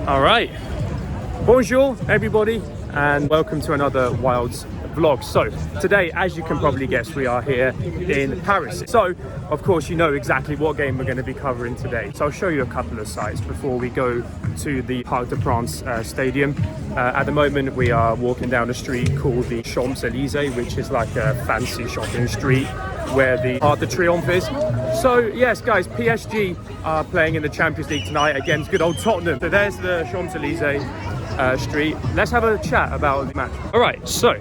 All right, bonjour everybody, and welcome to another Wilds vlog. So today, as you can probably guess, we are here in Paris. So of course you know exactly what game we're going to be covering today. So I'll show you a couple of sites before we go to the Parc de France stadium. At the moment we are walking down a street called the Champs-Élysées, which is like a fancy shopping street where the Arc de Triomphe is. So yes guys, PSG are playing in the Champions League tonight against good old Tottenham. So there's the Champs-Élysées street. Let's have a chat about the match. All right, so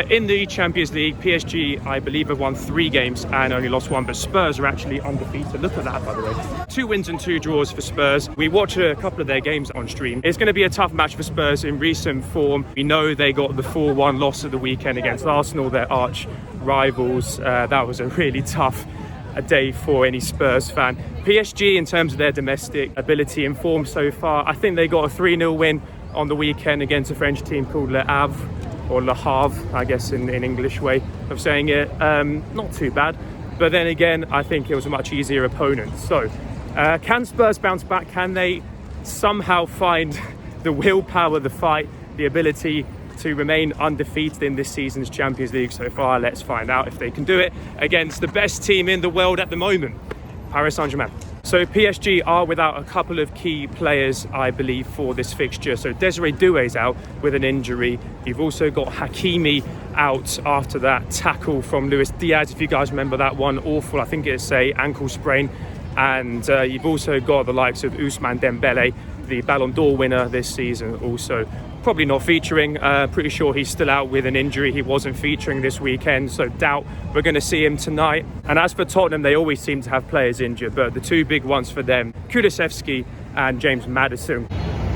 in the Champions League, PSG I believe have won 3 games and only lost 1, but Spurs are actually undefeated. Look at that, by the way. 2 wins and 2 draws for Spurs. We watch a couple of their games on stream. It's going to be a tough match for Spurs in recent form. We know they got the 4-1 loss at the weekend against Arsenal, their arch rivals. That was a really tough day for any Spurs fan. PSG, in terms of their domestic ability and form so far, I think they got a 3-0 win on the weekend against a French team called Le Havre, or Le Havre, I guess in English way of saying it. Not too bad, but then again, I think it was a much easier opponent. So can Spurs bounce back? Can they somehow find the willpower, the fight, the ability to remain undefeated in this season's Champions League so far? Let's find out if they can do it against the best team in the world at the moment, Paris Saint-Germain. So PSG are without a couple of key players, I believe, for this fixture. So Desiree Doué's out with an injury. You've also got Hakimi out after that tackle from Luis Diaz. If you guys remember that one, awful. I think it's a ankle sprain. And you've also got the likes of Ousmane Dembele, the Ballon d'Or winner this season, also probably not featuring. Pretty sure he's still out with an injury. He wasn't featuring this weekend, so doubt we're going to see him tonight. And as for Tottenham, they always seem to have players injured, but the 2 big ones for them, Kulusevski and James Maddison.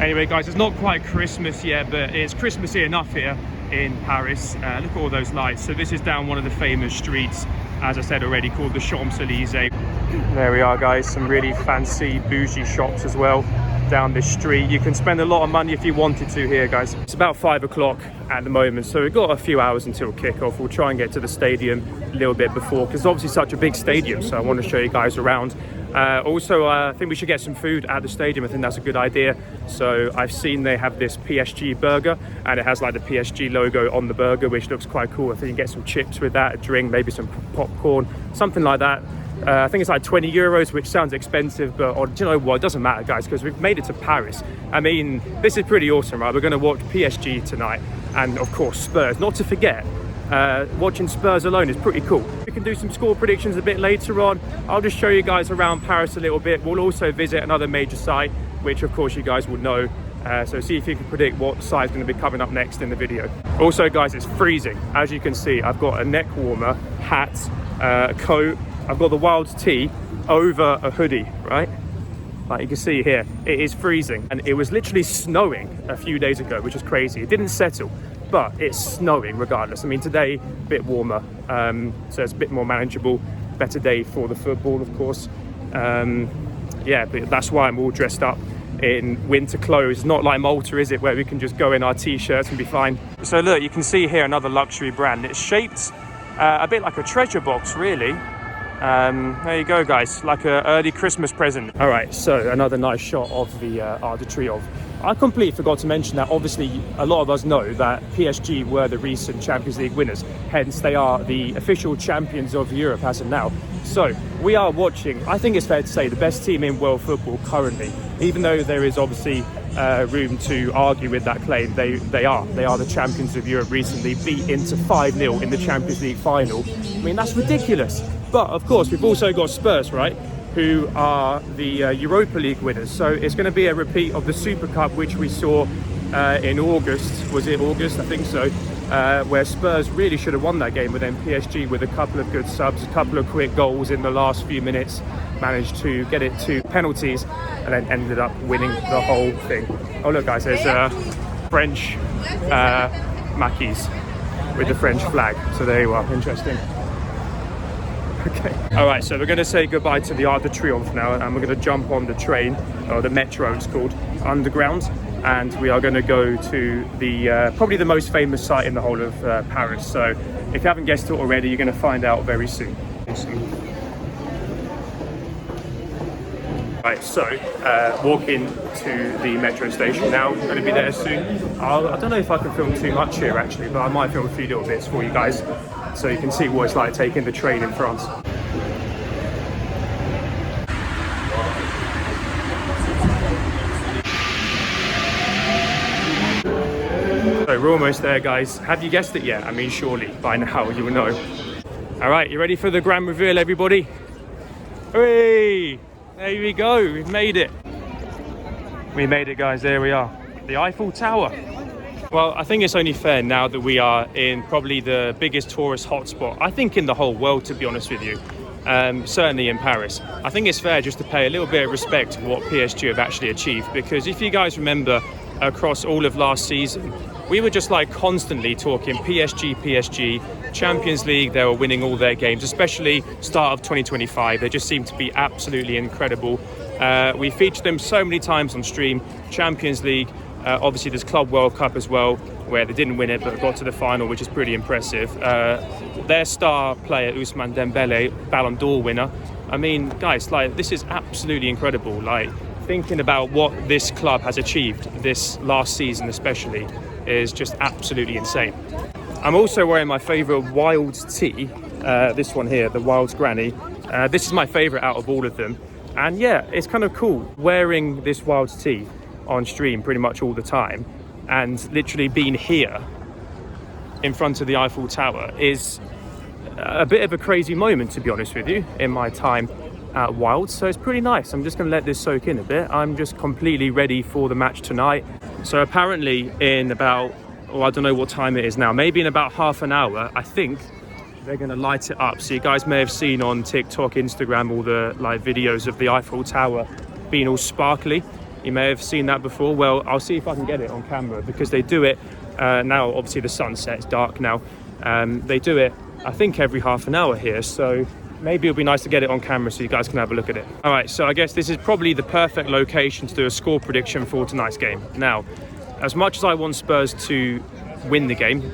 Anyway guys, it's not quite Christmas yet, but it's Christmassy enough here in Paris. Look at all those lights. So this is down one of the famous streets, as I said already, called the Champs-Élysées. There we are guys, some really fancy bougie shops as well down this street. You can spend a lot of money if you wanted to here guys. It's about 5 o'clock at the moment, so we've got a few hours until kickoff. We'll try and get to the stadium a little bit before, because it's obviously such a big stadium, so I want to show you guys around. Also, I think we should get some food at the stadium. I think that's a good idea. So I've seen they have this PSG burger, and it has like the PSG logo on the burger, which looks quite cool. I think you can get some chips with that, a drink, maybe some popcorn, something like that. I think it's like 20 euros, which sounds expensive, but do you know what? It doesn't matter, guys, because we've made it to Paris. I mean, this is pretty awesome, right? We're going to watch PSG tonight, and of course Spurs, not to forget. Watching Spurs alone is pretty cool. We can do some score predictions a bit later on. I'll just show you guys around Paris a little bit. We'll also visit another major site, which of course you guys would know. So see if you can predict what site is going to be coming up next in the video. Also guys, it's freezing. As you can see, I've got a neck warmer, hat, a coat. I've got the Wilds tee over a hoodie, right? Like you can see here, it is freezing. And it was literally snowing a few days ago, which is crazy. It didn't settle, but it's snowing regardless. I mean, today, a bit warmer, so it's a bit more manageable. Better day for the football, of course. Yeah, but that's why I'm all dressed up in winter clothes. Not like Malta, is it, where we can just go in our t-shirts and be fine. So look, you can see here another luxury brand. It's shaped a bit like a treasure box, really. There you go guys, like an early Christmas present. All right, so another nice shot of the Arc de Triomphe. I completely forgot to mention that obviously a lot of us know that PSG were the recent Champions League winners, hence they are the official champions of Europe as of now. So we are watching, I think it's fair to say, the best team in world football currently. Even though there is obviously room to argue with that claim, they are the champions of Europe, recently beat Inter 5-0 in the Champions League final. I mean, that's ridiculous. But of course, we've also got Spurs, right, who are the Europa League winners. So it's going to be a repeat of the Super Cup, which we saw in August. Was it August? I think so. Where Spurs really should have won that game, but then PSG, with a couple of good subs, a couple of quick goals in the last few minutes, managed to get it to penalties and then ended up winning the whole thing. Oh look guys, there's French Mackeys with the French flag. So there you are, interesting. Okay. All right, so we're going to say goodbye to the Arc de Triomphe now, and we're going to jump on the train, or the metro it's called, underground, and we are going to go to the probably the most famous site in the whole of Paris. So if you haven't guessed it already, you're going to find out very soon. Awesome. Right, so walking to the metro station now. I'm going to be there soon. I don't know if I can film too much here actually, but I might film a few little bits for you guys so you can see what it's like taking the train in France. So we're almost there, guys. Have you guessed it yet? I mean, surely by now you will know. All right, you ready for the grand reveal, everybody? Hooray! There we go, we've made it. We made it, guys, there we are. The Eiffel Tower. Well, I think it's only fair now that we are in probably the biggest tourist hotspot, I think in the whole world, to be honest with you. Certainly in Paris. I think it's fair just to pay a little bit of respect to what PSG have actually achieved, because if you guys remember across all of last season, we were just like constantly talking PSG, Champions League. They were winning all their games, especially start of 2025. They just seemed to be absolutely incredible. We featured them so many times on stream. Champions League, obviously there's Club World Cup as well, where they didn't win it but got to the final, which is pretty impressive. Their star player, Ousmane Dembele, Ballon d'Or winner. I mean, guys, like, this is absolutely incredible. Like, thinking about what this club has achieved this last season especially is just absolutely insane. I'm also wearing my favourite Wilds tee, this one here, the Wilds Granny. This is my favourite out of all of them. And yeah, it's kind of cool wearing this Wilds tee on stream pretty much all the time, and literally being here in front of the Eiffel Tower is a bit of a crazy moment, to be honest with you, in my time at Wilds. So it's pretty nice. I'm just going to let this soak in a bit. I'm just completely ready for the match tonight. So apparently in about, I don't know what time it is now, maybe in about half an hour, I think they're going to light it up. So you guys may have seen on TikTok, Instagram, all the like videos of the Eiffel Tower being all sparkly. You may have seen that before. Well, I'll see if I can get it on camera, because they do it now. Obviously the sunset, it's dark now. They do it, I think, every half an hour here. So maybe it'll be nice to get it on camera so you guys can have a look at it. All right, so I guess this is probably the perfect location to do a score prediction for tonight's game. Now, as much as I want Spurs to win the game,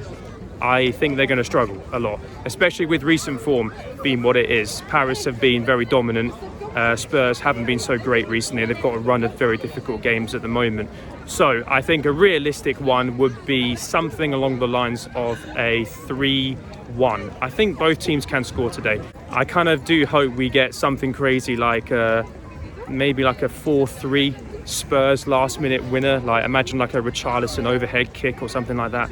I think they're going to struggle a lot, especially with recent form being what it is. Paris have been very dominant. Spurs haven't been so great recently. They've got a run of very difficult games at the moment. So I think a realistic one would be something along the lines of a 3-1. I think both teams can score today. I kind of do hope we get something crazy like maybe like a 4-3 Spurs last minute winner. Like, imagine like a Richarlison overhead kick or something like that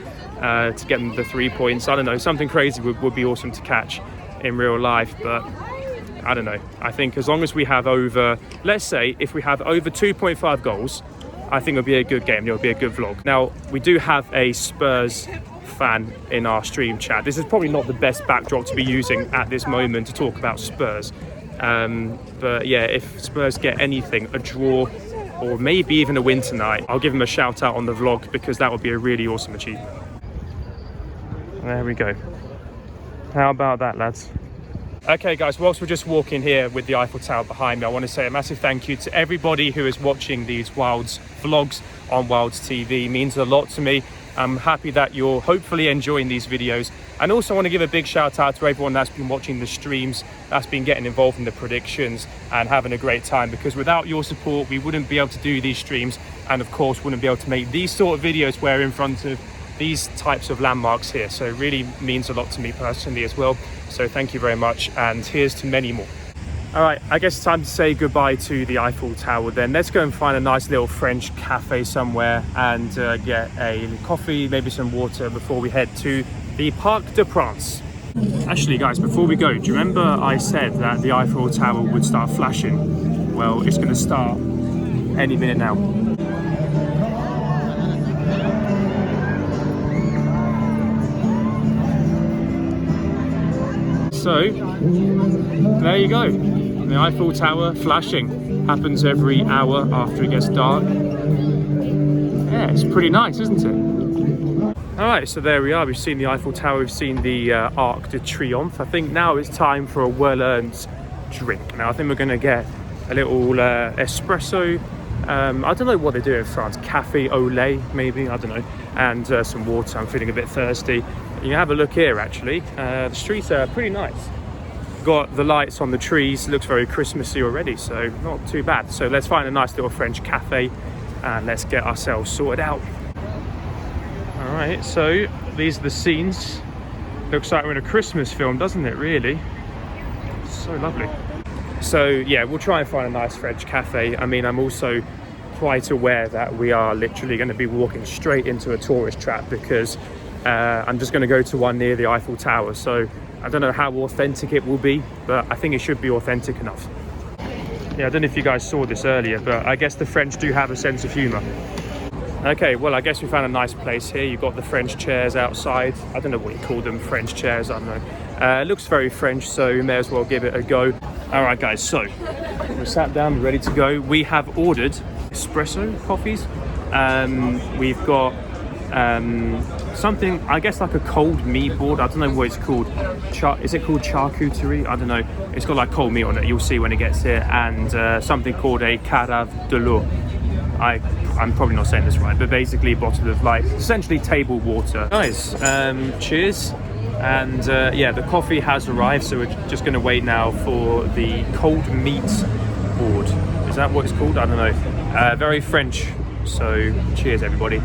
to get them the 3 points. I don't know, something crazy would be awesome to catch in real life, but I don't know. I think as long as we have over, let's say if we have over 2.5 goals, I think it'll be a good game. It'll be a good vlog. Now, we do have a Spurs fan in our stream chat. This is probably not the best backdrop to be using at this moment to talk about Spurs. But yeah, if Spurs get anything, a draw or maybe even a win tonight, I'll give them a shout out on the vlog, because that would be a really awesome achievement. There we go. How about that, lads? Okay guys, whilst we're just walking here with the Eiffel Tower behind me, I want to say a massive thank you to everybody who is watching these Wilds vlogs on Wilds TV. It means a lot to me. I'm happy that you're hopefully enjoying these videos, and also want to give a big shout out to everyone that's been watching the streams, that's been getting involved in the predictions and having a great time, because without your support we wouldn't be able to do these streams, and of course wouldn't be able to make these sort of videos where in front of these types of landmarks here. So it really means a lot to me personally as well. So thank you very much, and here's to many more. All right, I guess it's time to say goodbye to the Eiffel Tower then. Let's go and find a nice little French cafe somewhere and get a coffee, maybe some water before we head to the Parc des Princes. Actually guys, before we go, do you remember I said that the Eiffel Tower would start flashing? Well, it's gonna start any minute now. So, there you go. The Eiffel Tower flashing. Happens every hour after it gets dark. Yeah, it's pretty nice, isn't it? Alright, so there we are. We've seen the Eiffel Tower, we've seen the Arc de Triomphe. I think now it's time for a well-earned drink. Now, I think we're going to get a little espresso. I don't know what they do in France. Café au lait, maybe, I don't know. And some water. I'm feeling a bit thirsty. You can have a look here, actually. The streets are pretty nice. got the lights on the trees. It looks very Christmassy already, so not too bad. So let's find a nice little French cafe and let's get ourselves sorted out. All right, so these are the scenes. Looks like we're in a Christmas film, doesn't it, really? So lovely. So yeah, we'll try and find a nice French cafe. I mean, I'm also quite aware that we are literally going to be walking straight into a tourist trap because I'm just going to go to one near the Eiffel Tower. So I don't know how authentic it will be, but I think it should be authentic enough. Yeah, I don't know if you guys saw this earlier, but I guess the French do have a sense of humor. Okay, well, I guess we found a nice place here. You've got the French chairs outside. I don't know what you call them, French chairs, I don't know. It looks very French, so we may as well give it a go. All right, guys, so we're sat down, ready to go. We have ordered espresso coffees. We've got something, I guess, like a cold meat board. I don't know what it's called. Is it called charcuterie? I don't know. It's got like cold meat on it. You'll see when it gets here. And something called a carafe de l'eau. I'm probably not saying this right, but basically a bottle of like essentially table water. Guys, cheers. And yeah, the coffee has arrived, so we're just going to wait now for the cold meat board. Is that what it's called? I don't know. Very French. So cheers, everybody.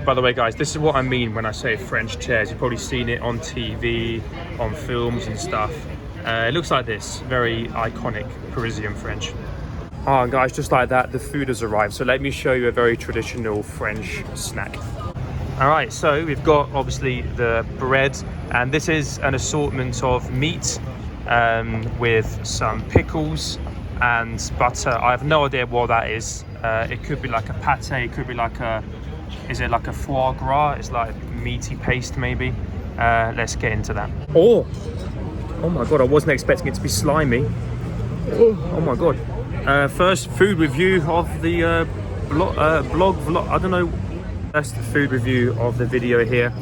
By the way, guys, this is what I mean when I say French chairs. You've probably seen it on TV, on films and stuff. It looks like this, very iconic Parisian French. Oh, guys, just like that, the food has arrived. So let me show you a very traditional French snack. All right, so we've got obviously the bread, and this is an assortment of meat with some pickles and butter. I have no idea what that is. It could be like a pate, it could be like a, is it like a foie gras? It's like meaty paste maybe. Let's get into that. Oh my God, I wasn't expecting it to be slimy. Oh my God. First food review of the vlog. I don't know. That's the food review of the video here.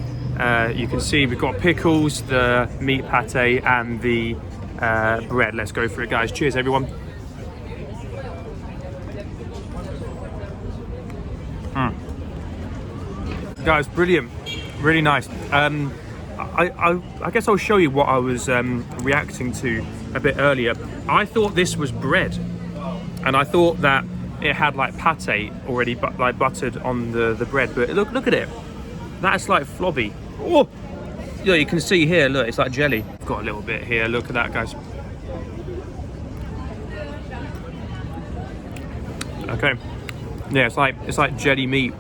You can see we've got pickles, the meat pate, and the bread. Let's go for it, guys. Cheers, everyone. Guys, brilliant, really nice. I guess I'll show you what I was reacting to a bit earlier. I thought this was bread, and I thought that it had like pate already like buttered on the bread, but look at it. That's like flobby. Oh, yeah, you can see here, look, it's like jelly. I've got a little bit here, look at that, guys. Okay, yeah, it's like jelly meat.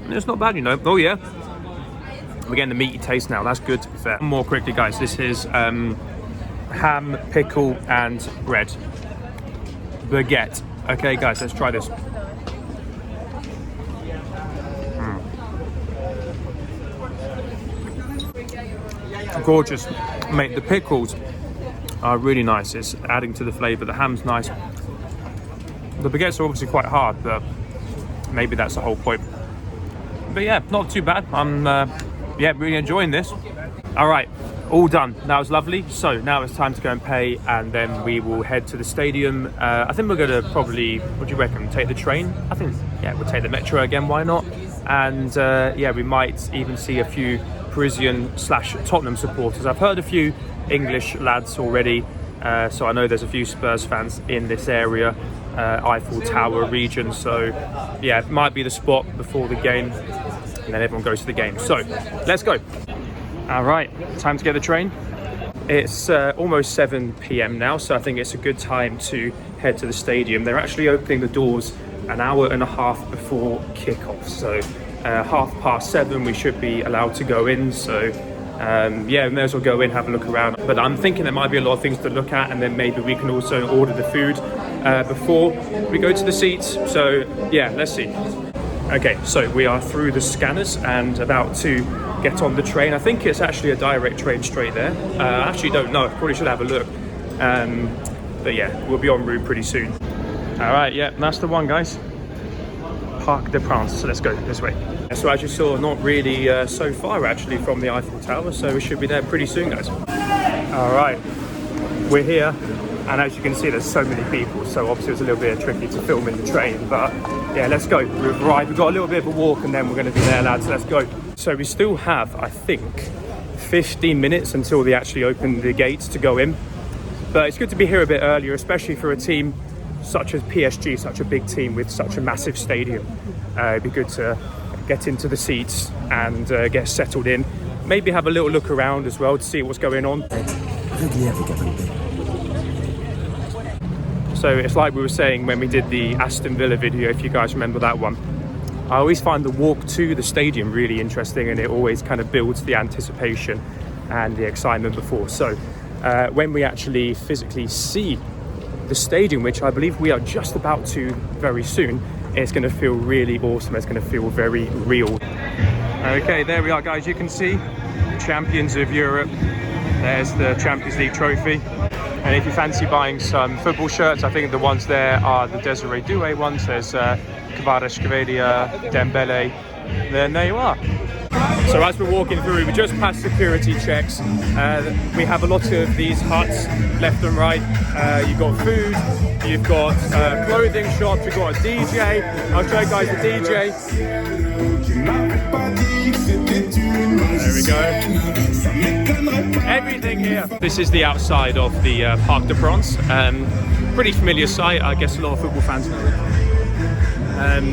It's not bad, you know. Oh yeah, we're getting the meaty taste now. That's good, to be fair. More quickly, guys, this is ham, pickle and bread. Baguette. Okay, guys, let's try this. Gorgeous, mate. The pickles are really nice. It's adding to the flavour. The ham's nice. The baguettes are obviously quite hard, but maybe that's the whole point. But yeah, not too bad. I'm yeah, really enjoying this. All right, all done. That was lovely. So now it's time to go and pay, and then we will head to the stadium. I think we're gonna probably, what do you reckon, take the train? I think, yeah, we'll take the metro again, why not? And yeah, we might even see a few Parisian / Tottenham supporters. I've heard a few English lads already, so I know there's a few Spurs fans in this area, Eiffel Tower region. So yeah, it might be the spot before the game, and then everyone goes to the game. So let's go. All right, time to get the train. It's almost 7 p.m. now, so I think it's a good time to head to the stadium. They're actually opening the doors an hour and a half before kickoff, so 7:30 we should be allowed to go in. So yeah, we may as well go in, have a look around. But I'm thinking there might be a lot of things to look at, and then maybe we can also order the food before we go to the seats. So yeah, let's see. Okay, so we are through the scanners and about to get on the train. I think it's actually a direct train straight there. I actually don't know, probably should have a look. But yeah, we'll be en route pretty soon. All right, yeah, that's the one, guys. Parc des Princes, so let's go this way. So as you saw, not really so far actually from the Eiffel Tower, so we should be there pretty soon, guys. All right, we're here, and as you can see, there's so many people, so obviously it's a little bit tricky to film in the train, but yeah, let's go. We've arrived, we've got a little bit of a walk, and then we're going to be there, lads. Let's go. So we still have, I think, 15 minutes until they actually open the gates to go in. But it's good to be here a bit earlier, especially for a team such as PSG, such a big team with such a massive stadium. It'd be good to get into the seats and get settled in. Maybe have a little look around as well to see what's going on. So it's like we were saying when we did the Aston Villa video, if you guys remember that one. I always find the walk to the stadium really interesting, and it always kind of builds the anticipation and the excitement before. So when we actually physically see the stadium, which I believe we are just about to very soon, it's going to feel really awesome. It's going to feel very real. Okay, there we are, guys. You can see champions of Europe. There's the Champions League trophy. And if you fancy buying some football shirts, I think the ones there are the Desiree Doué ones. There's Kvaratskhelia, Dembele. Then there you are. So as we're walking through, we just passed security checks. We have a lot of these huts left and right. You've got food, you've got clothing shops, you've got a DJ. I'll show you guys the DJ. There we go. Everything here. This is the outside of the Parc de France. Pretty familiar sight. I guess a lot of football fans know it.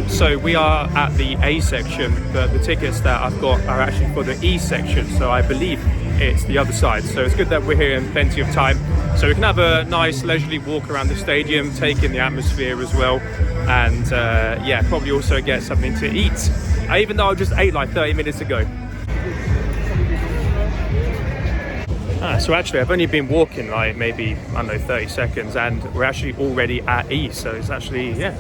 So we are at the A section, but the tickets that I've got are actually for the E section. So I believe it's the other side. So it's good that we're here in plenty of time. So we can have a nice leisurely walk around the stadium, take in the atmosphere as well. And yeah, probably also get something to eat. Even though I just ate like 30 minutes ago. So actually I've only been walking like maybe, I don't know, 30 seconds, and we're actually already at E. So it's actually, yeah,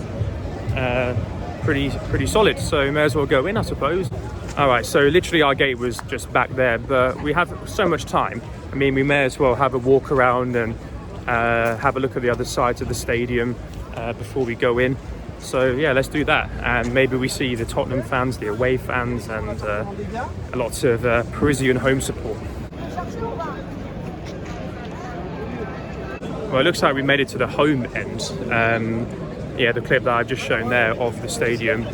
pretty solid. So we may as well go in, I suppose. All right, so literally our gate was just back there, but we have so much time. I mean, we may as well have a walk around and have a look at the other sides of the stadium before we go in. So yeah, let's do that, and maybe we see the Tottenham fans, the away fans, and lots of Parisian home support. Well, it looks like we made it to the home end. Yeah, the clip that I've just shown there of the stadium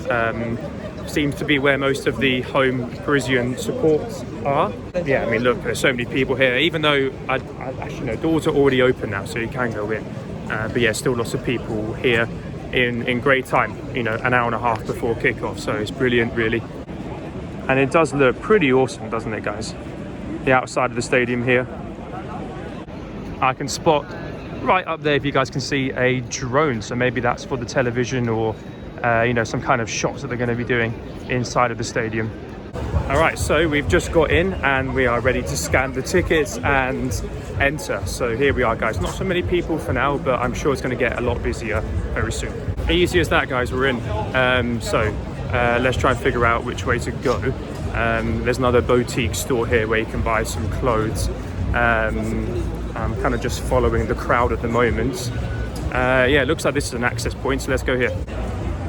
seems to be where most of the home Parisian supports are. Yeah, I mean, look, there's so many people here, even though I actually know doors are already open now, so you can go in. But yeah, still lots of people here in great time, you know, an hour and a half before kickoff. So it's brilliant, really. And it does look pretty awesome, doesn't it, guys? The outside of the stadium here. I can spot right up there, if you guys can see, a drone. So maybe that's for the television or, you know, some kind of shots that they're going to be doing inside of the stadium. All right, so we've just got in and we are ready to scan the tickets and enter. So here we are, guys. Not so many people for now, but I'm sure it's going to get a lot busier very soon. Easy as that, guys. We're in. Let's try and figure out which way to go. There's another boutique store here where you can buy some clothes. I'm kind of just following the crowd at the moment. Yeah, it looks like this is an access point, so let's go here.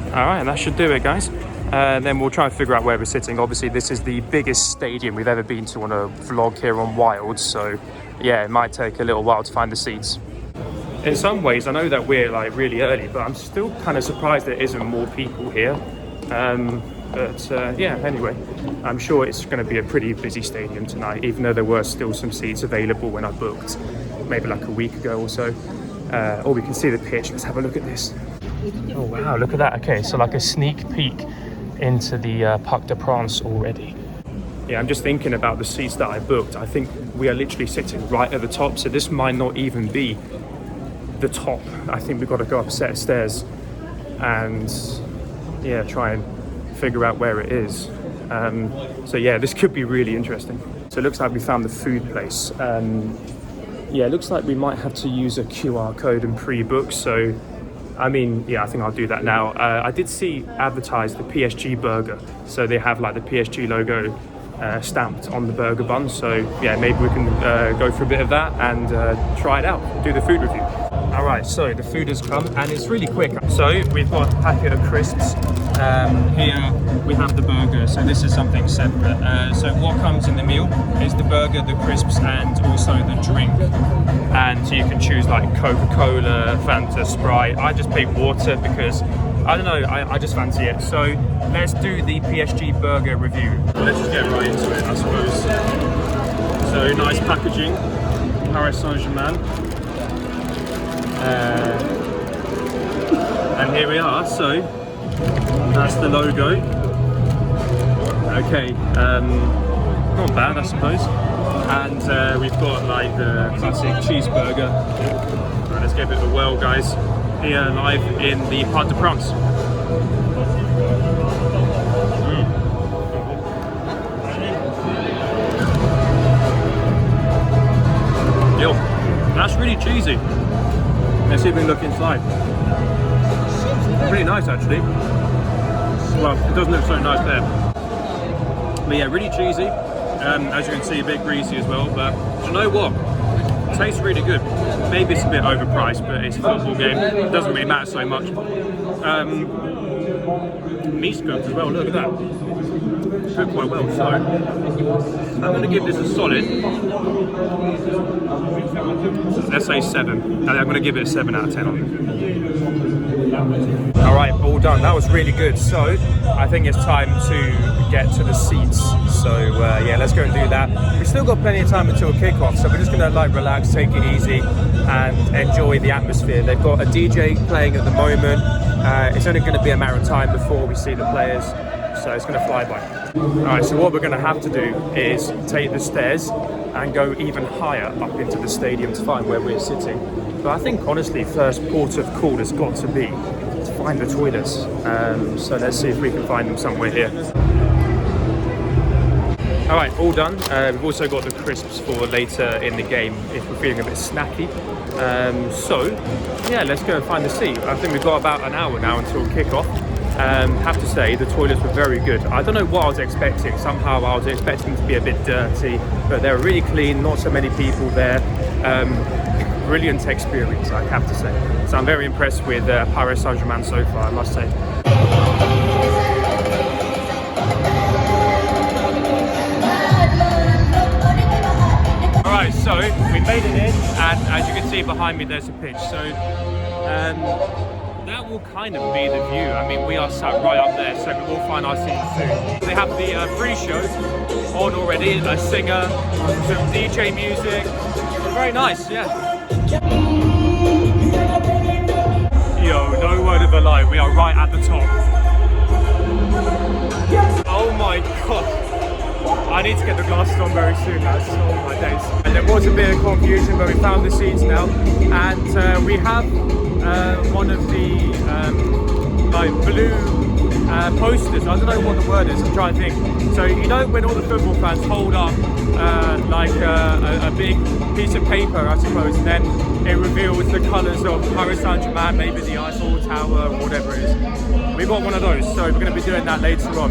All right, that should do it, guys. Then we'll try and figure out where we're sitting. Obviously, this is the biggest stadium we've ever been to on a vlog here on Wild, so yeah, it might take a little while to find the seats. In some ways, I know that we're like really early, but I'm still kind of surprised there isn't more people here. Yeah, anyway, I'm sure it's going to be a pretty busy stadium tonight, even though there were still some seats available when I booked, maybe like a week ago or so. Or we can see the pitch. Let's have a look at this. Oh wow, look at that. Okay, so like a sneak peek into the Parc de France already. Yeah, I'm just thinking about the seats that I booked. I think we are literally sitting right at the top, so this might not even be the top. I think we've got to go up a set of stairs and yeah, try and figure out where it is. So yeah, this could be really interesting. So it looks like we found the food place. Yeah, it looks like we might have to use a QR code and pre-book. So I mean, yeah, I think I'll do that now. I did see advertised the PSG burger. So they have like the PSG logo stamped on the burger bun. So yeah, maybe we can go for a bit of that and try it out, do the food review. All right, so the food has come and it's really quick. So we've got a packet of crisps. Here we have the burger, so this is something separate. So what comes in the meal is the burger, the crisps, and also the drink. And you can choose like Coca-Cola, Fanta, Sprite. I just pick water because, I don't know, I just fancy it. So let's do the PSG burger review. Let's just get right into it, I suppose. So nice packaging, Paris Saint-Germain. And here we are, so that's the logo. Okay, not bad I suppose. And we've got like the classic cheeseburger. Right, let's give it a whirl, guys. Here live in the Parc des Princes. Yo, that's really cheesy. Let's see if we can look inside. Pretty nice actually. Well, it doesn't look so nice there. But yeah, really cheesy. As you can see, a bit greasy as well. But do you know what? It tastes really good. Maybe it's a bit overpriced, but it's a football game. It doesn't really matter so much. Meat's cooked as well. Look at that. Cooked quite well. So I'm going to give this a solid. Let's say 7. I'm going to give it a 7 out of 10 on it. All right, all done. That was really good. So I think it's time to get to the seats. So yeah, let's go and do that. We've still got plenty of time until kickoff, so we're just going to like relax, take it easy, and enjoy the atmosphere. They've got a DJ playing at the moment. It's only going to be a matter of time before we see the players, so it's going to fly by. All right, so what we're going to have to do is take the stairs and go even higher up into the stadium to find where we're sitting. But I think honestly, first port of call has got to be to find the toilets. So let's see if we can find them somewhere here. All right, all done. We've also got the crisps for later in the game if we're feeling a bit snacky. So yeah, let's go and find the seat. I think we've got about an hour now until kickoff. Have to say the toilets were very good. I don't know what I was expecting. Somehow I was expecting them to be a bit dirty, but they were really clean, not so many people there. Brilliant experience, I have to say. So I'm very impressed with Paris Saint-Germain so far, I must say. Alright, so we made it in, and as you can see behind me there's a pitch. So that will kind of be the view. I mean, we are sat right up there, so we will find our seats soon. They have the pre-show on already, a singer, some DJ music. Very nice, yeah. Yo, no word of a lie, we are right at the top. Oh my god. I need to get the glasses on very soon, that's all my days. And there was a bit of confusion, but we found the seats now. And we have one of the like blue posters. I don't know what the word is, I'm trying to think. So you know when all the football fans hold up like a big piece of paper, I suppose, and then it reveals the colours of Paris Saint-Germain, maybe the Eiffel Tower or whatever it is. We got one of those, so we're going to be doing that later on.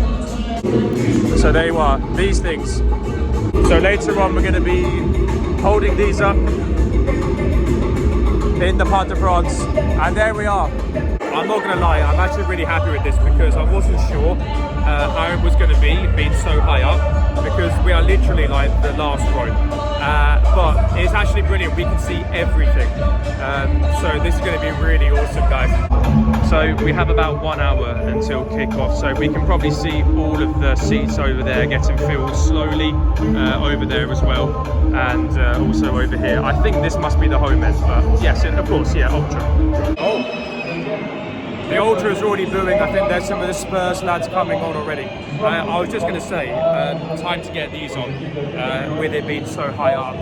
So there you are, these things. So later on we're going to be holding these up in the Parc des Princes, and there we are. I'm not going to lie, I'm actually really happy with this because I wasn't sure how it was going to be being so high up, because we are literally like the last row. But it's actually brilliant, we can see everything. So this is going to be really awesome, guys. So we have about 1 hour until kickoff, so we can probably see all of the seats over there getting filled slowly, over there as well, and also over here. I think this must be the home end, but yes, of course, yeah, Ultra. Oh, the Ultra is already booing. I think there's some of the Spurs lads coming on already. I was just going to say, time to get these on, with it being so high up.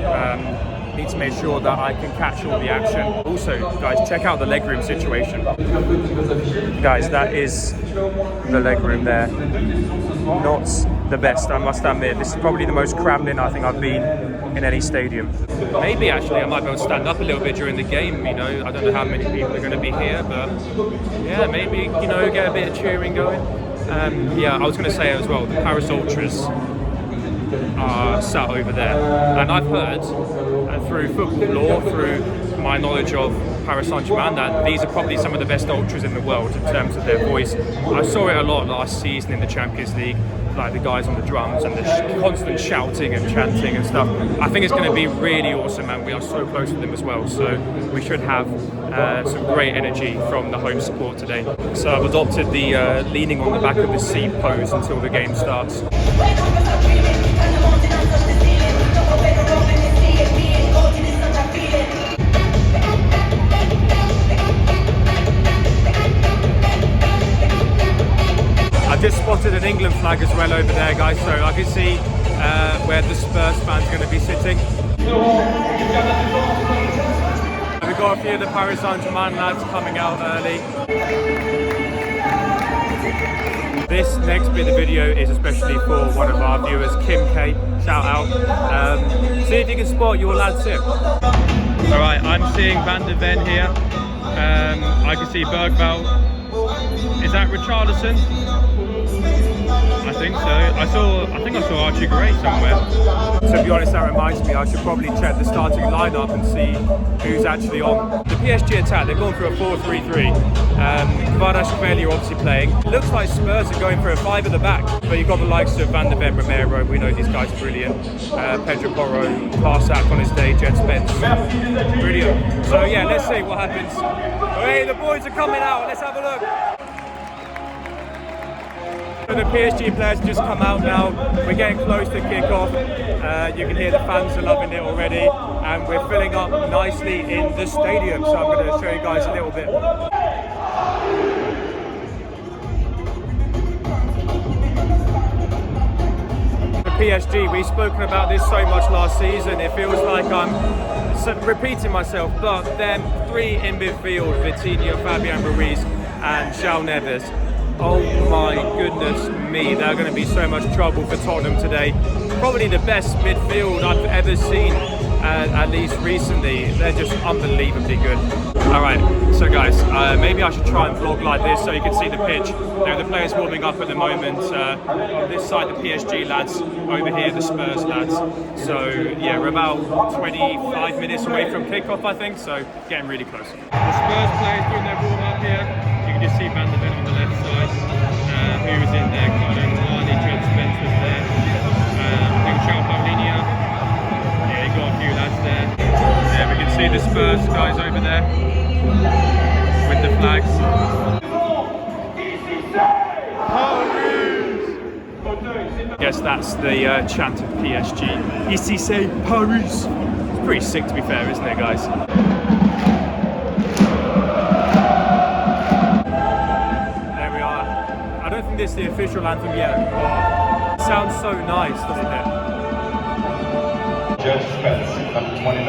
Need to make sure that I can catch all the action. Also, guys, check out the legroom situation. Guys, that is the legroom there. Not the best, I must admit. This is probably the most crammed in I think I've been in any stadium. Maybe actually I might be able to stand up a little bit during the game, you know. I don't know how many people are going to be here, but yeah, maybe, you know, get a bit of cheering going. Yeah, I was going to say as well, the Paris Ultras are sat over there, and I've heard through football lore, through my knowledge of Paris Saint-Germain, that these are probably some of the best ultras in the world in terms of their voice. I saw it a lot last season in the Champions League, like the guys on the drums and the constant shouting and chanting and stuff. I think it's going to be really awesome, and we are so close to them as well, so we should have some great energy from the home support today. So I've adopted the leaning on the back of the seat pose until the game starts. just spotted an England flag as well over there, guys, so I can see where the Spurs fans going to be sitting. We've got a few of the Paris Saint-Germain lads coming out early. This next bit of video is especially for one of our viewers, Kim K. Shout out. See if you can spot your lads here. Alright, I'm seeing Van de Ven here. I can see Bergveld. Is that Richarlison? I think so. I think I saw Archie Gray somewhere. To be honest, that reminds me, I should probably check the starting lineup and see who's actually on. The PSG attack, they're going for a 4-3-3. Kvaratskhelia obviously playing. It looks like Spurs are going for a 5 at the back, but you've got the likes of Van de Ven, Romero, we know these guys are brilliant. Pedro Porro, Parsak on his day, Jet Spence. Brilliant. So yeah, let's see what happens. Hey, the boys are coming out, let's have a look. So the PSG players just come out now. We're getting close to kick-off. You can hear the fans are loving it already, and we're filling up nicely in the stadium. So I'm going to show you guys a little bit. The PSG, we've spoken about this so much last season. It feels like I'm repeating myself, but them three in midfield, Vitinha, Fabian Ruiz, and João Neves. Oh my goodness me, they're going to be so much trouble for Tottenham today. Probably the best midfield I've ever seen, at least recently. They're just unbelievably good. Alright, so guys, maybe I should try and vlog like this so you can see the pitch. Now the players warming up at the moment. On this side the PSG lads, over here the Spurs lads. So yeah, we're about 25 minutes away from kickoff I think, so getting really close. The Spurs players doing their warm up here. You can just see Van de Ven on the left side, who was in there, Carlo Milani, Jet Spence was there, I think Charles Paulinho, yeah, you got a few lads there. Yeah, we can see the Spurs guys over there, with the flags. Paris! Guess that's the chant of PSG. Ici c'est Paris! It's pretty sick to be fair, isn't it guys? This is the official anthem yet. It sounds so nice, doesn't it? Jet Spence, number 29,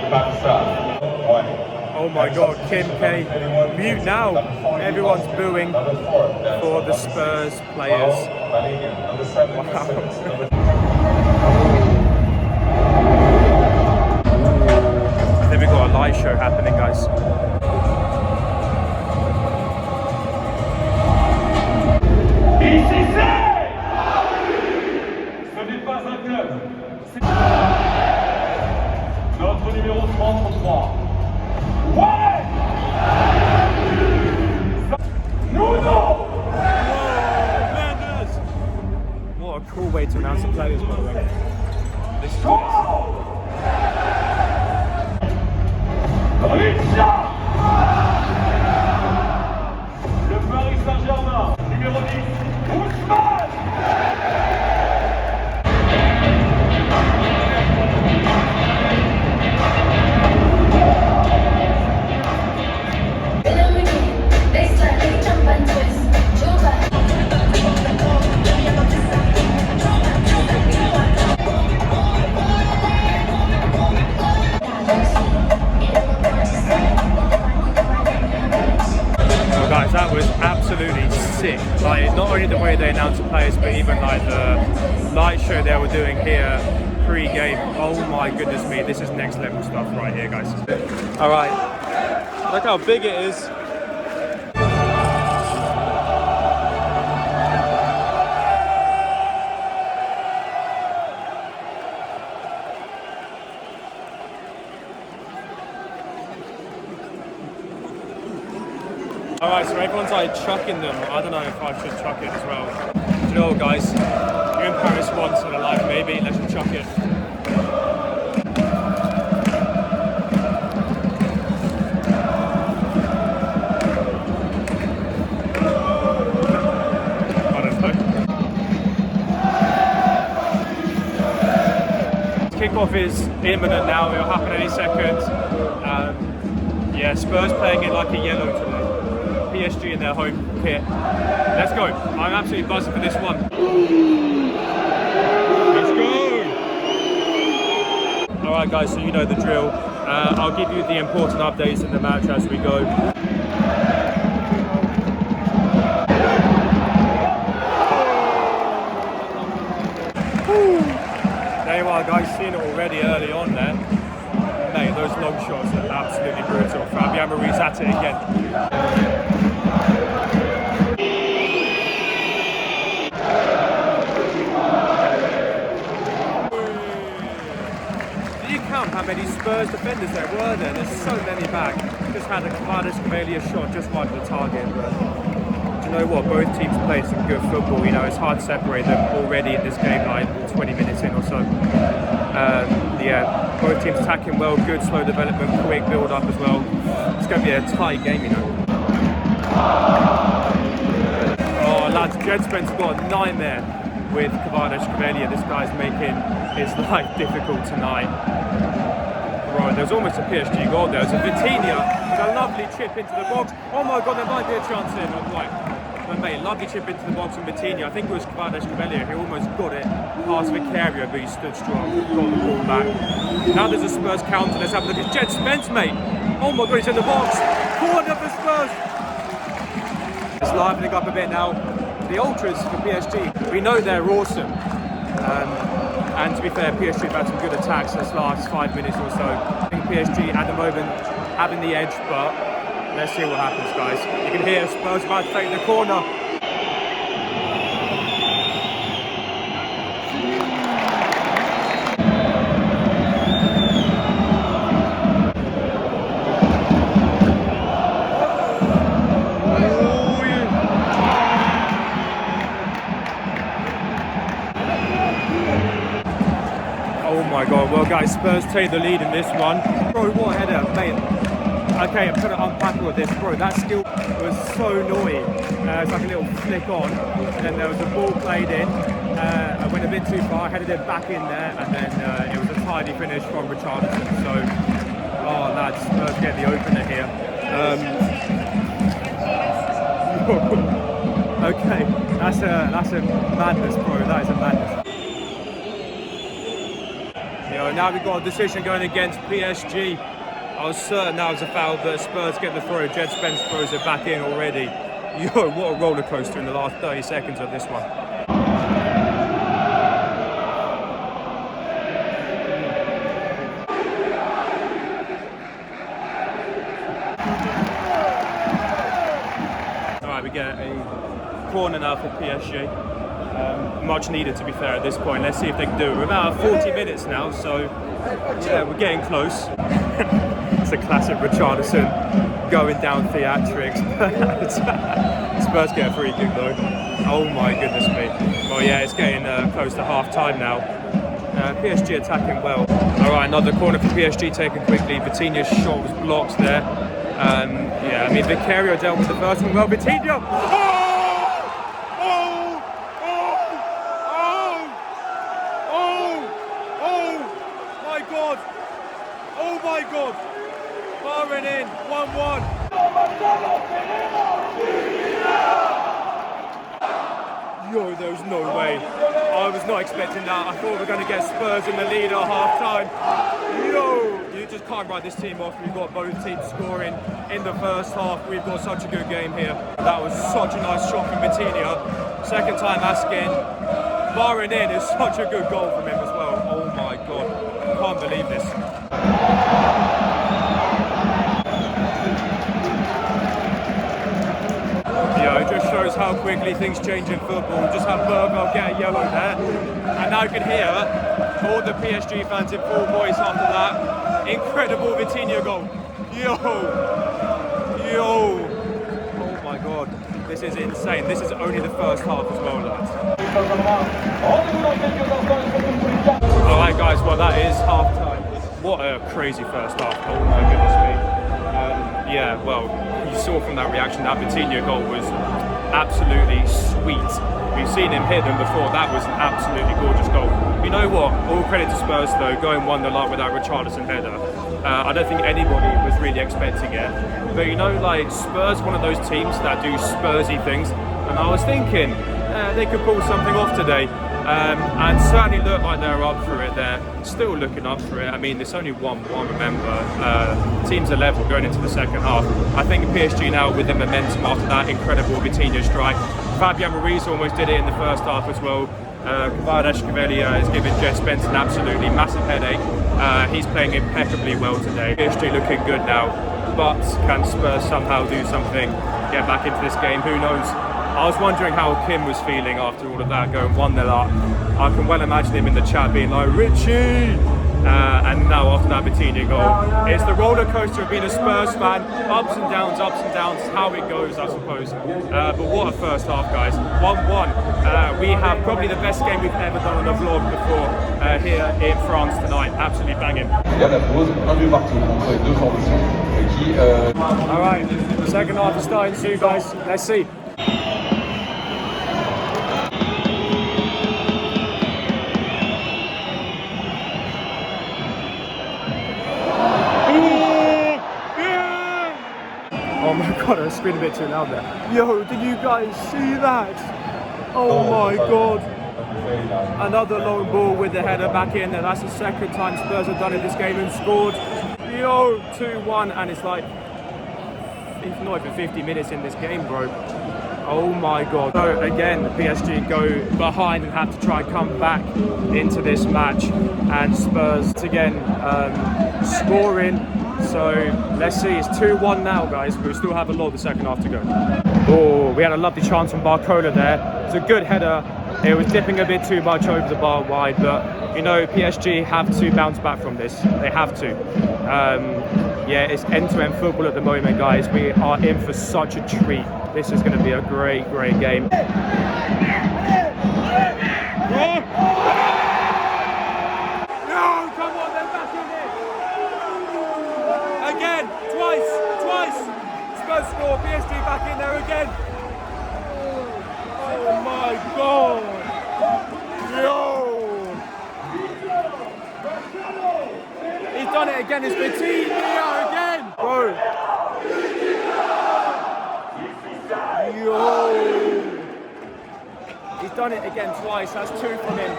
Pakistan. Oh my god, Kim K. Mute now. Everyone's booing for the Spurs players. Wow. Then we've got a live show happening, guys. Notre numéro 33. Ouais! Nous non! What a cool way to announce the players, by the way. This is Le Paris Saint-Germain, numéro 10, Ousmane! Guys, that was absolutely sick. Like, not only the way they announced the players, but even like the light show they were doing here pre-game. Oh my goodness me, this is next level stuff right here, guys. All right, look how big it is. Alright, so everyone's like chucking them. I don't know if I should chuck it as well. Do you know what, guys? You're in Paris once in a life, maybe. Let's just chuck it. I don't know. Kickoff is imminent now. It'll happen any second. Yeah, Spurs playing in like a yellow today. PSG in their home kit. Let's go. I'm absolutely buzzing for this one. Let's go. All right, guys, so you know the drill. I'll give you the important updates in the match as we go. There you are, guys, seeing it already early on there. Mate, those long shots are absolutely brutal. Fabian Ruiz at it again. Did you count how many Spurs defenders there were there? There's so many back. Just had a Kvaratskhelia shot just wide of the target. But you know what, both teams played some good football. You know, it's hard to separate them already in this game, like 20 minutes in or so. Yeah, both teams attacking well, good slow development, quick build up as well. It's going to be a tight game, you know. Oh lads, Jed Spence got a nightmare with Kvaratskhelia. This guy's making his life difficult tonight. Right, there's almost a PSG goal there. It's a Vitinha with a lovely chip into the box. Oh my god, there might be a chance in. I'm like, but mate, lovely chip into the box from Vitinha. I think it was Kvaratskhelia who almost got it past Vicario, but he stood strong, got the ball back. Now there's a Spurs counter. Let's have a look at Jed Spence, mate. Oh my god, he's in the box. Corner for Spurs. It's livening up a bit now. The ultras for PSG, we know they're awesome. And to be fair, PSG have had some good attacks this last 5 minutes or so. I think PSG at the moment having the edge, but let's see what happens, guys. You can hear Spurs about to take the corner. Oh my god, well guys, Spurs take the lead in this one. Bro, what a header, mate. Okay, I'm trying to unpack all of this. Bro, that skill was so naughty. It's like a little flick on, and then there was a ball played in. I went a bit too far, headed it back in there, and then it was a tidy finish from Richarlison. So, oh lads, Spurs get the opener here. Okay, that's a madness, bro. That is a madness. Now we've got a decision going against PSG. I was certain that was a foul, but Spurs get the throw. Jed Spence throws it back in already. Yo, what a roller coaster in the last 30 seconds of this one. All right, we get a corner now for PSG. Much needed, to be fair, at this point. Let's see if they can do it. We're about 40 minutes now, so yeah, we're getting close. It's a classic Richarlison going down theatrics. Spurs get a free kick though. Oh my goodness me. Well, yeah, it's getting close to half time now. PSG attacking well. All right, another corner for PSG taken quickly. Vitinha's shot was blocked there. Yeah, I mean, Vicario dealt with the first one well. Vitinha! Oh my god! Firing in, 1-1. Yo, there's no way. I was not expecting that. I thought we were going to get Spurs in the lead at half time. Yo, you just can't write this team off. We've got both teams scoring in the first half. We've got such a good game here. That was such a nice shot from Vitinha. Second time asking. Firing in is such a good goal from him as well. Oh my god. I can't believe this. It just shows how quickly things change in football. Just had Bergvall get a yellow there, and now you can hear all the PSG fans in full voice after that incredible Vitinha goal. Yo, oh my god, this is insane. This is only the first half as well, lads. Alright guys, well that is half time. What a crazy first half. Oh my goodness me. Yeah, well, you saw from that reaction that Vitinha goal was absolutely sweet. We've seen him hit them before. That was an absolutely gorgeous goal. You know what? All credit to Spurs though, going 1-0 up with that Richarlison header. I don't think anybody was really expecting it. But you know, like Spurs, one of those teams that do Spursy things, and I was thinking they could pull something off today. And certainly look like they're up for it. They're still looking up for it. I mean, it's only 1-1, remember. Teams are level going into the second half. I think PSG now with the momentum after that incredible Vitinha strike. Fabian Ruiz almost did it in the first half as well. Kvaratskhelia is giving Jet Spence an absolutely massive headache. He's playing impeccably well today. PSG looking good now. But can Spurs somehow do something, get back into this game? Who knows? I was wondering how Kim was feeling after all of that, going 1-0 up. I can well imagine him in the chat being like, Richie! And now after that Vitinha goal, it's the roller coaster of being a Spurs fan. Ups and downs, how it goes, I suppose. But what a first half, guys. 1-1. We have probably the best game we've ever done on a vlog before here in France tonight. Absolutely banging. Alright, second half is starting soon, guys. Let's see. Oh my god, I screamed a bit too loud there. Yo, did you guys see that? Oh my god. Another long ball with the header back in, and that's the second time Spurs have done it this game and scored. Yo, 2-1, and it's like, it's not even 50 minutes in this game, bro. Oh my god. So again, the PSG go behind and have to try and come back into this match, and Spurs again scoring. So let's see, it's 2-1 now, guys. We still have a lot of the second half to go. Oh, we had a lovely chance from Barcola there. It's a good header. It was dipping a bit too much over the bar wide, but you know, PSG have to bounce back from this. They have to. Yeah, it's end-to-end football at the moment, guys. We are in for such a treat. This is going to be a great game. Score, PSG back in there again. Oh my god. Yo. He's done it again. It's Vitinha again. Bro. Yo. He's done it again twice. That's 2 from him.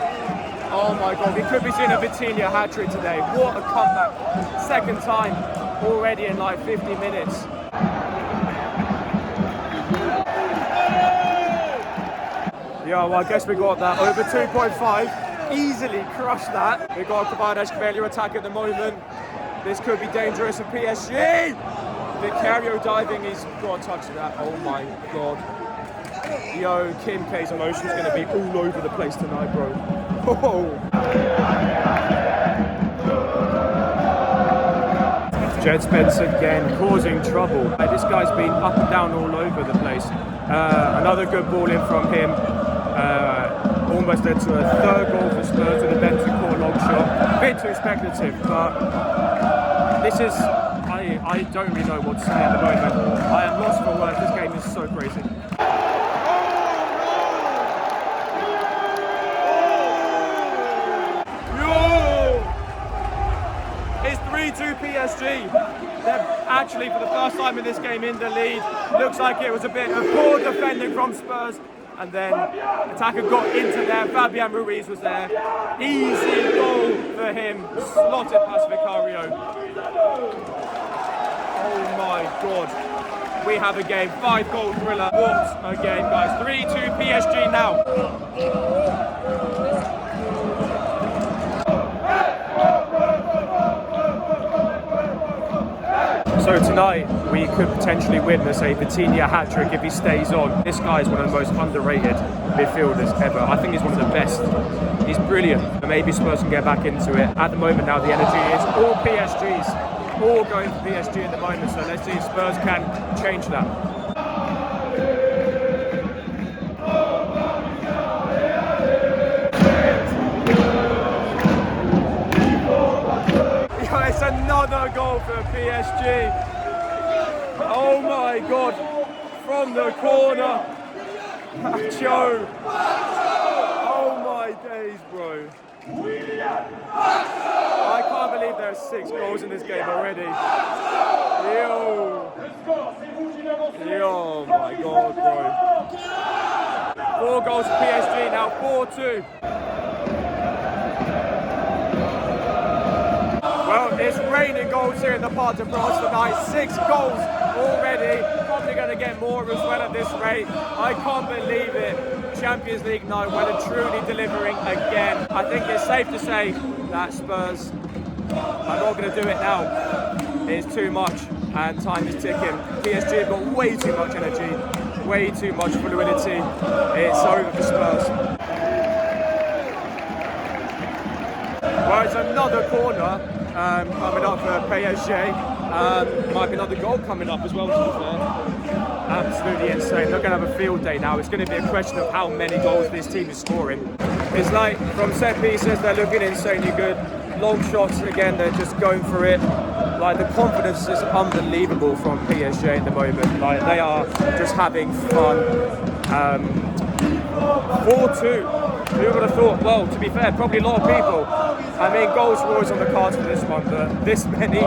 Oh my god. We could be seeing a Vitinha hat-trick today. What a comeback. Second time already in like 50 minutes. Yeah, well, I guess we got that over 2.5. Easily crushed that. We got Kvaratskhelia attack at the moment. This could be dangerous for PSG. Vicario diving, he's got a touch of that. Oh my god. Yo, Kim K's emotions going to be all over the place tonight, bro. Oh. Jet Spence again, causing trouble. This guy's been up and down all over the place. Another good ball in from him. Almost led to a third goal for Spurs with a Bentancur long shot. Bit too speculative, but this is, I don't really know what to say at the moment. I am lost for words. This game is so crazy. It's 3-2 PSG. They're actually, for the first time in this game, in the lead. Looks like it was a bit of poor defending from Spurs. And then attacker got into there. Fabian Ruiz was there. Easy goal for him. Slotted past Vicario. Oh my god. We have a game. 5-goal thriller. What a game, guys. 3-2 PSG now. So tonight we could potentially witness a Vitinha hat-trick if he stays on. This guy is one of the most underrated midfielders ever. I think he's one of the best. He's brilliant. Maybe Spurs can get back into it. At the moment now the energy is all PSG's. All going for PSG at the moment. So let's see if Spurs can change that. It's another goal for PSG. Oh my god. From the corner. Pacho. Oh my days, bro. I can't believe there are 6 goals in this game already. Yo. Yo, my God, bro. 4 goals for PSG now, 4-2. Well, it's raining goals here in the Parc de France tonight. 6 goals already. Probably going to get more as well at this rate. I can't believe it. Champions League night, well and truly delivering again. I think it's safe to say that Spurs are not going to do it now. It's too much and time is ticking. PSG have got way too much energy, way too much fluidity. It's over for Spurs. Well, it's another corner coming up for PSG. Might be another goal coming up as well, to be fair. Absolutely insane. They're going to have a field day now. It's going to be a question of how many goals this team is scoring. It's like from set pieces, they're looking insanely good. Long shots, again, they're just going for it. Like, the confidence is unbelievable from PSG at the moment. Like, they are just having fun. 4-2. Who would have thought? Well, to be fair, probably a lot of people. I mean, goals were always on the cards for this one, but this many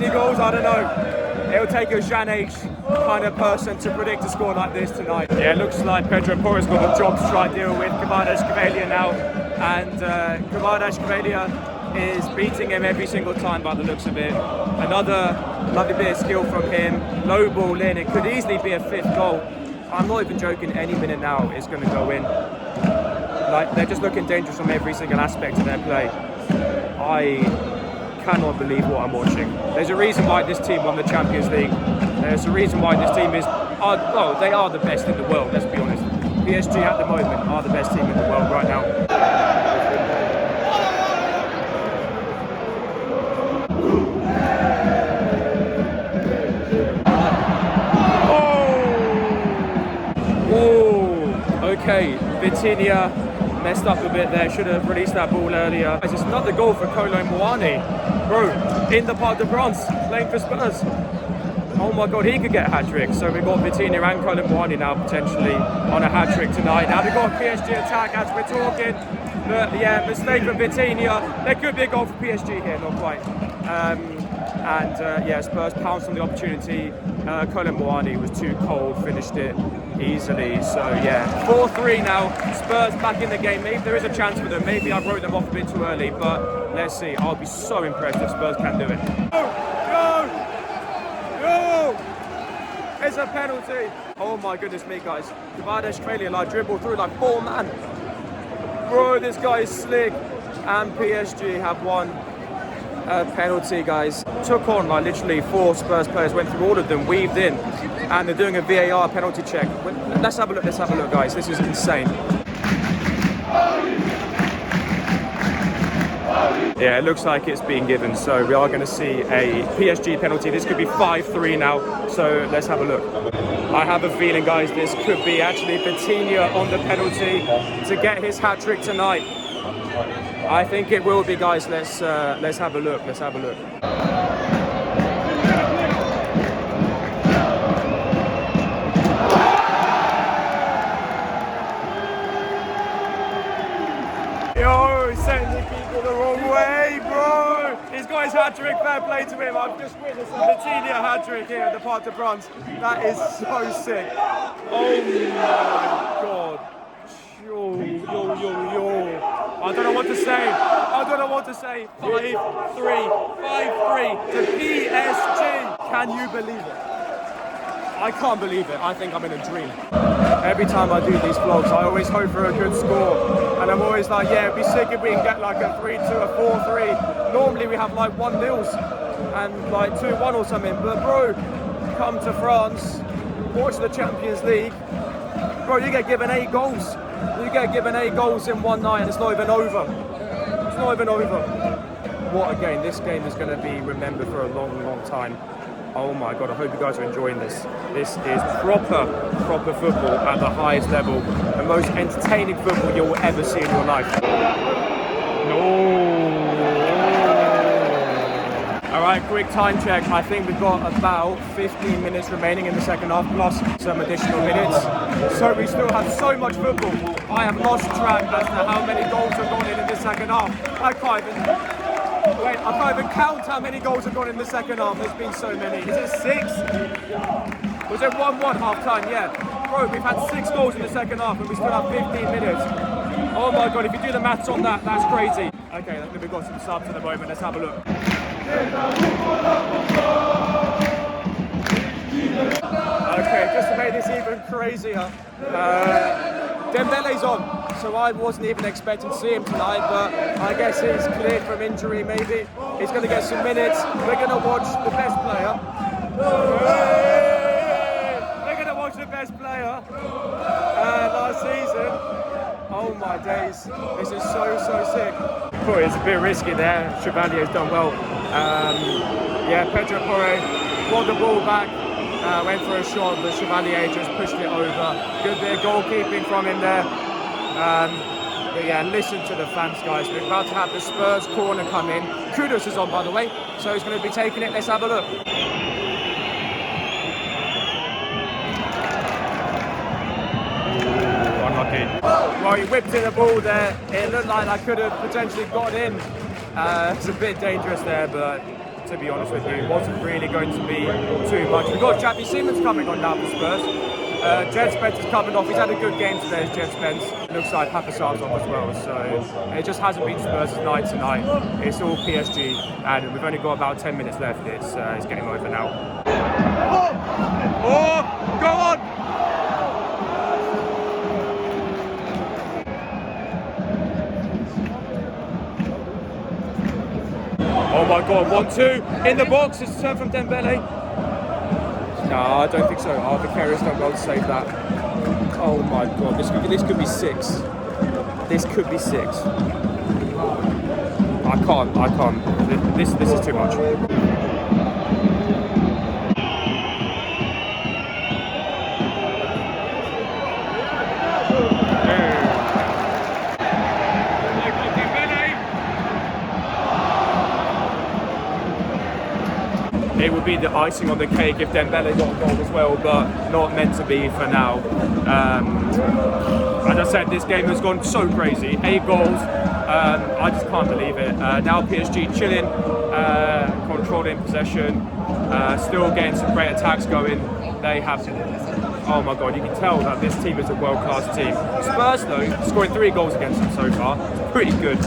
goals, I don't know. It'll take a Jean H kind of person to predict a score like this tonight. Yeah, it looks like Pedro Porro's got a job to try and deal with Kvaratskhelia now, and Kvaratskhelia is beating him every single time by the looks of it. Another lovely bit of skill from him. Low ball in. It could easily be a 5th goal. I'm not even joking. Any minute now, it's going to go in. Like, they're just looking dangerous from every single aspect of their play. I cannot believe what I'm watching. There's a reason why this team won the Champions League. There's a reason why this team is, well, they are the best in the world, let's be honest. PSG at the moment are the best team in the world right now. Oh! Okay, Vitinha messed up a bit there, should have released that ball earlier. It's another goal for Kolo Muani. Bro, in the Parc de France, playing for Spurs. Oh my God, he could get a hat-trick. So we've got Vitinha and Kolo Muani now potentially on a hat-trick tonight. Now we've got a PSG attack as we're talking. But yeah, mistake from Vitinha. There could be a goal for PSG here, not quite. Yeah, Spurs pounced on the opportunity. Kolo Muani was too cold, finished it easily. So yeah, 4-3 now. Spurs back in the game. Maybe there is a chance for them. Maybe I wrote them off a bit too early, but let's see. I'll be so impressed if Spurs can do it. Go! It's a penalty. Oh my goodness me, guys. Kvaratskhelia like dribbled through like 4 man. Bro, this guy is slick. And PSG have won a penalty, guys. Took on like literally 4 Spurs players, went through all of them, weaved in, and they're doing a VAR penalty check. Let's have a look, guys. This is insane. Yeah, it looks like it's being given, so we are going to see a PSG penalty. This could be 5-3 now, so let's have a look. I have a feeling, guys, this could be actually Vitinha on the penalty to get his hat-trick tonight. I think it will be, guys. Let's have a look. Let's have a look. Yo, sending people the wrong way, bro. He's got his hat-trick. Fair play to him. I've just witnessed a Vitinha hat-trick here at the Parc de France. That is so sick. Oh my God. Yo. I don't know what to say. 5-3 to PSG. Can you believe it? I can't believe it. I think I'm in a dream. Every time I do these vlogs, I always hope for a good score. And I'm always like, yeah, it'd be sick if we can get like a 3-2, a 4-3. Normally we have like 1-0s and like 2-1 or something. But bro, come to France, watch the Champions League. Bro, you get given 8 goals. You get given 8 goals in one night and it's not even over. It's not even over. What a game. This game is going to be remembered for a long, long time. Oh my God, I hope you guys are enjoying this. This is proper football at the highest level. The most entertaining football you'll ever see in your life. No. All right, quick time check. I think we've got about 15 minutes remaining in the second half, plus some additional minutes. So we still have so much football. I have lost track as to how many goals have gone in the second half. I can't even... Wait, I can't even count how many goals have gone in the second half. There's been so many. Is it 6? Was it 1-1 half time? Yeah. Bro, we've had 6 goals in the second half and we still have 15 minutes. Oh my god, if you do the maths on that, that's crazy. Okay, we've got some subs at the moment. Let's have a look. Okay, just to make this even crazier, Dembele's on, so I wasn't even expecting to see him tonight, but I guess he's cleared from injury maybe. He's going to get some minutes. We're going to watch the best player. We're going to watch the best player last season. Oh my days, this is so sick. Oh, it's a bit risky there. Chevalier's done well. Yeah, Pedro Porre got the ball back. Went for a shot, but Chevalier just pushed it over. Good bit of goalkeeping from him there. But yeah, listen to the fans, guys. We're about to have the Spurs corner come in. Kudos is on, by the way, so he's going to be taking it. Let's have a look. Ooh, unlucky. Well, he whipped in the ball there. It looked like I could have potentially got in. It's a bit dangerous there, but to be honest with you, it wasn't really going to be too much. We've got Chappie Simmons coming on now for Spurs. Jed Spence is coming off. He's had a good game today, Jed Spence. Looks like Papasar's off as well, so it just hasn't been Spurs' night tonight. It's all PSG, and we've only got about 10 minutes left. It's getting over now. Oh, go on! Oh my god, 1-2 in the box. It's a turn from Dembele. No, I don't think so. Oh, Vicarious done well to save that. Oh my god, this could be 6. This could be 6. I can't. This is too much. It would be the icing on the cake if Dembele got a goal as well, but not meant to be for now. As I said, this game has gone so crazy. 8 goals, I just can't believe it. Now PSG chilling, controlling possession, still getting some great attacks going. They have, oh my god, you can tell that this team is a world-class team. Spurs though, scoring 3 goals against them so far, it's pretty good.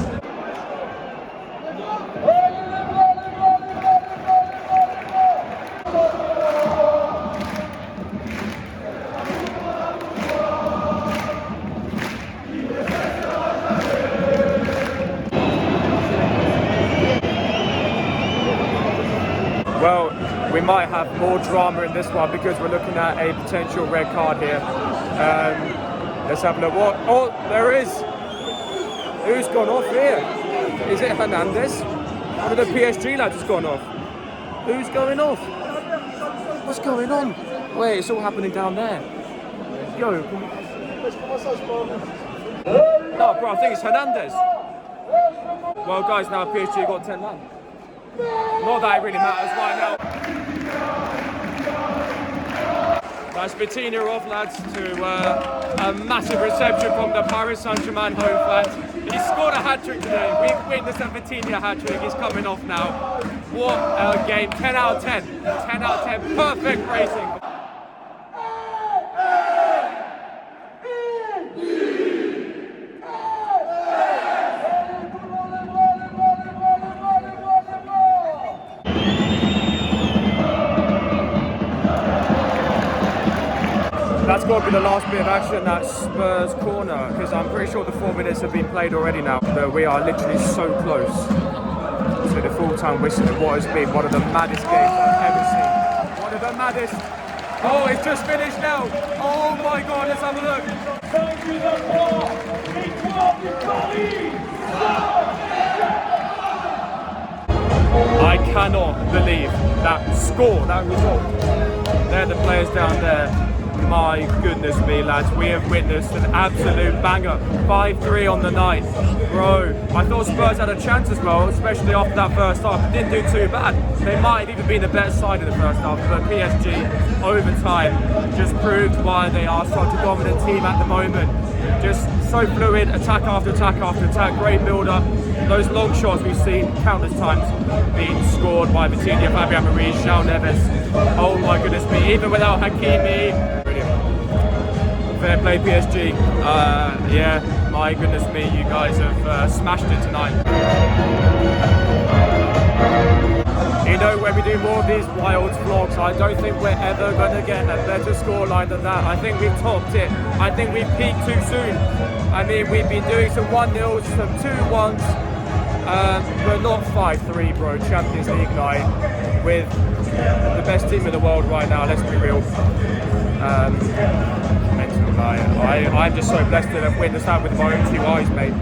Well, we might have more drama in this one because we're looking at a potential red card here. Let's have a look. What? Oh, there is. Who's gone off here? Is it Hernandez? One of the PSG lads has gone off. Who's going off? What's going on? Wait, it's all happening down there. Yo. No, bro, I think it's Hernandez. Well, guys, now PSG got 10 men. Not that it really matters right now. That's Vitinha off, lads, to a massive reception from the Paris Saint-Germain home fans. He scored a hat-trick today. We've witnessed a Vitinha hat-trick. He's coming off now. What a game. 10 out of 10. 10 out of 10. Perfect racing. That's got to be the last bit of action, that Spurs corner, because I'm pretty sure the 4 minutes have been played already now. But we are literally so close to the full-time whistle of what has been one of the maddest games I've ever seen. One of the maddest. Oh, it's just finished now. Oh my god, let's have a look. I cannot believe that score, that result. They're the players down there. My goodness me, lads, we have witnessed an absolute banger. 5-3 on the night. Bro, I thought Spurs had a chance as well, especially after that first half. It didn't do too bad. They might have even been the better side in the first half, but PSG, over time, just proved why they are such a dominant team at the moment. Just so fluid, attack after attack after attack, great build-up. Those long shots we've seen countless times being scored by Vitinha, Fabian Ruiz, João Neves. Oh my goodness me, even without Hakimi. Brilliant. Fair play PSG. Yeah, my goodness me, you guys have smashed it tonight. You know, when we do more of these Wilds vlogs, I don't think we're ever going to get a better scoreline than that. I think we've topped it. I think we've peaked too soon. I mean, we've been doing some 1-0s, some 2-1s, but not 5-3, bro. Champions League night with the best team in the world right now, let's be real. Mental night. I'm just so blessed to have witnessed that with my own 2 eyes, mate.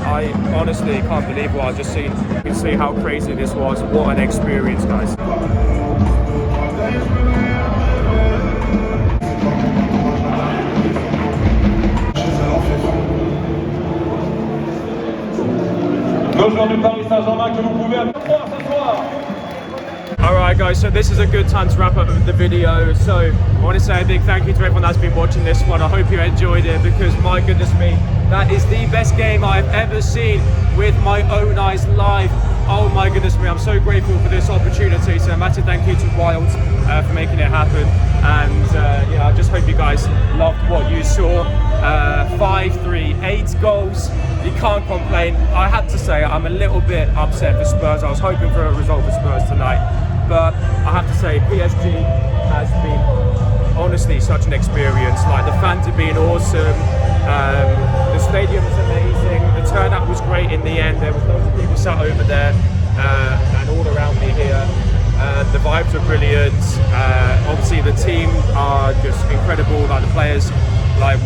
I honestly can't believe what I've just seen. You can see how crazy this was. What an experience, guys. Nos joueurs du Paris Saint-Germain que vous pouvez applaudir ce soir. Alright guys, so this is a good time to wrap up the video. So I want to say a big thank you to everyone that's been watching this one. I hope you enjoyed it, because my goodness me, that is the best game I've ever seen with my own eyes live. Oh my goodness me, I'm so grateful for this opportunity. So a massive thank you to Wilds for making it happen. And yeah, I just hope you guys loved what you saw. 5-3, 8 goals. You can't complain. I had to say I'm a little bit upset for Spurs. I was hoping for a result for Spurs tonight, but I have to say PSG has been honestly such an experience. Like, the fans have been awesome. The stadium was amazing. The turnout was great in the end. There was loads of people sat over there and all around me here. The vibes were brilliant. Obviously the team are just incredible. Like, the players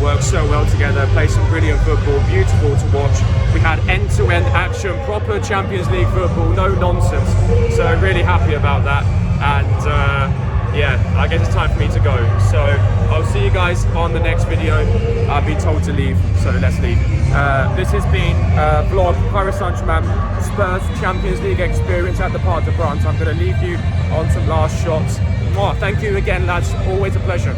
work so well together, play some brilliant football, beautiful to watch. We had end-to-end action, proper Champions League football, no nonsense. So really happy about that. And yeah, I guess it's time for me to go. So I'll see you guys on the next video. I've been told to leave, so let's leave. This has been vlog Paris Saint-Germain Spurs Champions League experience at the Parc de France. I'm going to leave you on some last shots. Oh, thank you again, lads. Always a pleasure.